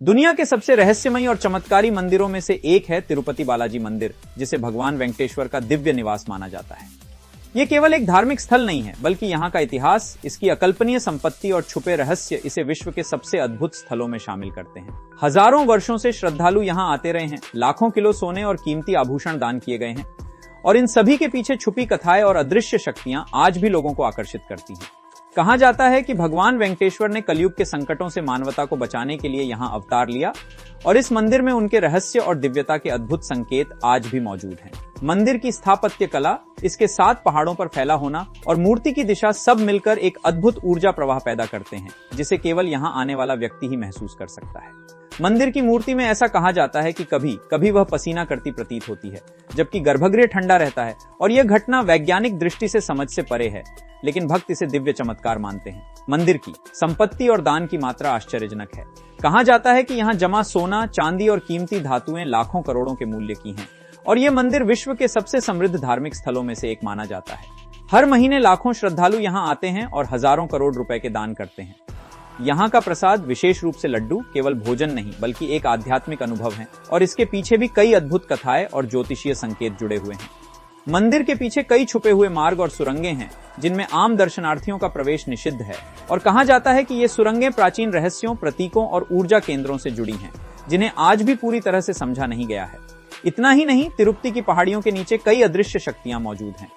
दुनिया के सबसे रहस्यमयी और चमत्कारी मंदिरों में से एक है तिरुपति बालाजी मंदिर, जिसे भगवान वेंकटेश्वर का दिव्य निवास माना जाता है। यह केवल एक धार्मिक स्थल नहीं है, बल्कि यहाँ का इतिहास, इसकी अकल्पनीय संपत्ति और छुपे रहस्य इसे विश्व के सबसे अद्भुत स्थलों में शामिल करते हैं। हजारों वर्षों से श्रद्धालु यहाँ आते रहे हैं, लाखों किलो सोने और कीमती आभूषण दान किए गए हैं, और इन सभी के पीछे छुपी कथाएं और अदृश्य शक्तियां आज भी लोगों को आकर्षित करती हैं। कहा जाता है कि भगवान वेंकटेश्वर ने कलयुग के संकटों से मानवता को बचाने के लिए यहाँ अवतार लिया, और इस मंदिर में उनके रहस्य और दिव्यता के अद्भुत संकेत आज भी मौजूद हैं। मंदिर की स्थापत्य कला, इसके 7 पहाड़ों पर फैला होना और मूर्ति की दिशा सब मिलकर एक अद्भुत ऊर्जा प्रवाह पैदा करते हैं, जिसे केवल यहाँ आने वाला व्यक्ति ही महसूस कर सकता है। मंदिर की मूर्ति में ऐसा कहा जाता है कि कभी कभी वह पसीना करती प्रतीत होती है, जबकि गर्भगृह ठंडा रहता है, और यह घटना वैज्ञानिक दृष्टि से समझ से परे है, लेकिन भक्त इसे दिव्य चमत्कार मानते हैं। मंदिर की संपत्ति और दान की मात्रा आश्चर्यजनक है। कहा जाता है कि यहाँ जमा सोना, चांदी और कीमती धातुएं लाखों करोड़ों के मूल्य की हैं, और यह मंदिर विश्व के सबसे समृद्ध धार्मिक स्थलों में से एक माना जाता है। हर महीने लाखों श्रद्धालु यहाँ आते हैं और हजारों करोड़ रुपए के दान करते हैं। यहाँ का प्रसाद, विशेष रूप से लड्डू, केवल भोजन नहीं बल्कि एक आध्यात्मिक अनुभव है, और इसके पीछे भी कई अद्भुत कथाएं और ज्योतिषीय संकेत जुड़े हुए हैं। मंदिर के पीछे कई छुपे हुए मार्ग और सुरंगें हैं, जिनमें आम दर्शनार्थियों का प्रवेश निषिद्ध है, और कहा जाता है कि ये सुरंगें प्राचीन रहस्यों, प्रतीकों और ऊर्जा केंद्रों से जुड़ी हैं, जिन्हें आज भी पूरी तरह से समझा नहीं गया है। इतना ही नहीं, तिरुपति की पहाड़ियों के नीचे कई अदृश्य शक्तियां मौजूद हैं।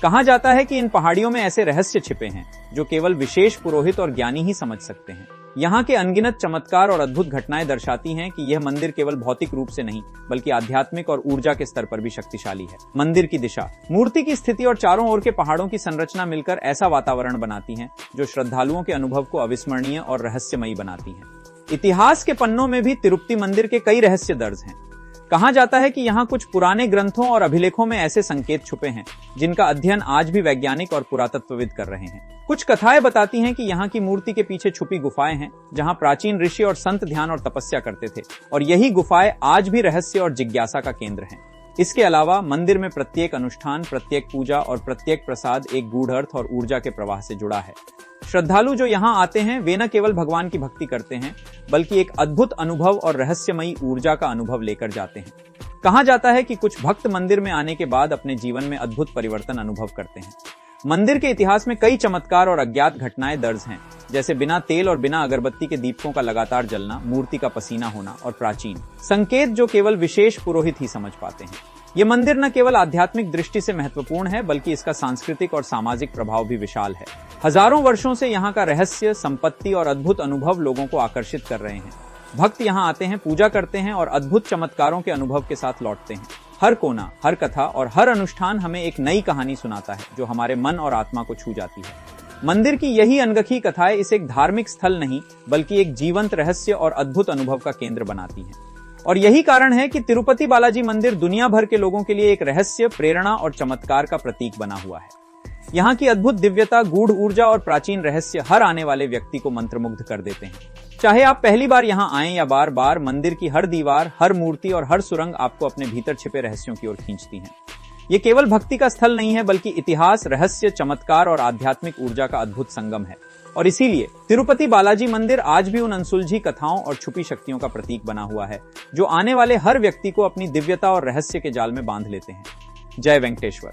कहा जाता है कि इन पहाड़ियों में ऐसे रहस्य छिपे हैं जो केवल विशेष पुरोहित और ज्ञानी ही समझ सकते हैं। यहाँ के अनगिनत चमत्कार और अद्भुत घटनाएं दर्शाती हैं कि यह मंदिर केवल भौतिक रूप से नहीं, बल्कि आध्यात्मिक और ऊर्जा के स्तर पर भी शक्तिशाली है। मंदिर की दिशा, मूर्ति की स्थिति और चारों ओर के पहाड़ों की संरचना मिलकर ऐसा वातावरण बनाती हैं जो श्रद्धालुओं के अनुभव को अविस्मरणीय और रहस्यमयी बनाती है। इतिहास के पन्नों में भी तिरुपति मंदिर के कई रहस्य दर्ज हैं। कहा जाता है कि यहाँ कुछ पुराने ग्रंथों और अभिलेखों में ऐसे संकेत छुपे हैं जिनका अध्ययन आज भी वैज्ञानिक और पुरातत्वविद कर रहे हैं। कुछ कथाएं बताती हैं कि यहाँ की मूर्ति के पीछे छुपी गुफाएं हैं, जहाँ प्राचीन ऋषि और संत ध्यान और तपस्या करते थे, और यही गुफाएं आज भी रहस्य और जिज्ञासा का केंद्र हैं। इसके अलावा मंदिर में प्रत्येक अनुष्ठान, प्रत्येक पूजा और प्रत्येक प्रसाद एक गूढ़ अर्थ और ऊर्जा के प्रवाह से जुड़ा है। श्रद्धालु जो यहाँ आते हैं, वे न केवल भगवान की भक्ति करते हैं, बल्कि एक अद्भुत अनुभव और रहस्यमयी ऊर्जा का अनुभव लेकर जाते हैं। कहा जाता है कि कुछ भक्त मंदिर में आने के बाद अपने जीवन में अद्भुत परिवर्तन अनुभव करते हैं। मंदिर के इतिहास में कई चमत्कार और अज्ञात घटनाएं दर्ज हैं, जैसे बिना तेल और बिना अगरबत्ती के दीपकों का लगातार जलना, मूर्ति का पसीना होना और प्राचीन संकेत जो केवल विशेष पुरोहित ही समझ पाते हैं। ये मंदिर न केवल आध्यात्मिक दृष्टि से महत्वपूर्ण है, बल्कि इसका सांस्कृतिक और सामाजिक प्रभाव भी विशाल है। हजारों वर्षों से यहाँ का रहस्य, संपत्ति और अद्भुत अनुभव लोगों को आकर्षित कर रहे हैं। भक्त यहाँ आते हैं, पूजा करते हैं और अद्भुत चमत्कारों के अनुभव के साथ लौटते हैं। हर कोना, हर कथा और हर अनुष्ठान हमें एक नई कहानी सुनाता है, जो हमारे मन और आत्मा को छू जाती है। मंदिर की यही अनगढ़ी कथाएं इसे एक धार्मिक स्थल नहीं, बल्कि एक जीवंत रहस्य और अद्भुत अनुभव का केंद्र बनाती हैं। और यही कारण है कि तिरुपति बालाजी मंदिर दुनिया भर के लोगों के लिए एक रहस्य, प्रेरणा और चमत्कार का प्रतीक बना हुआ है। यहाँ की अद्भुत दिव्यता, गूढ़ ऊर्जा और प्राचीन रहस्य हर आने वाले व्यक्ति को मंत्रमुग्ध कर देते हैं। चाहे आप पहली बार यहाँ आएं या बार बार, मंदिर की हर दीवार, हर मूर्ति और हर सुरंग आपको अपने भीतर छिपे रहस्यों की ओर खींचती हैं। ये केवल भक्ति का स्थल नहीं है, बल्कि इतिहास, रहस्य, चमत्कार और आध्यात्मिक ऊर्जा का अद्भुत संगम है। और इसीलिए तिरुपति बालाजी मंदिर आज भी उन अनसुलझी कथाओं और छुपी शक्तियों का प्रतीक बना हुआ है, जो आने वाले हर व्यक्ति को अपनी दिव्यता और रहस्य के जाल में बांध लेते हैं। जय वेंकटेश्वर।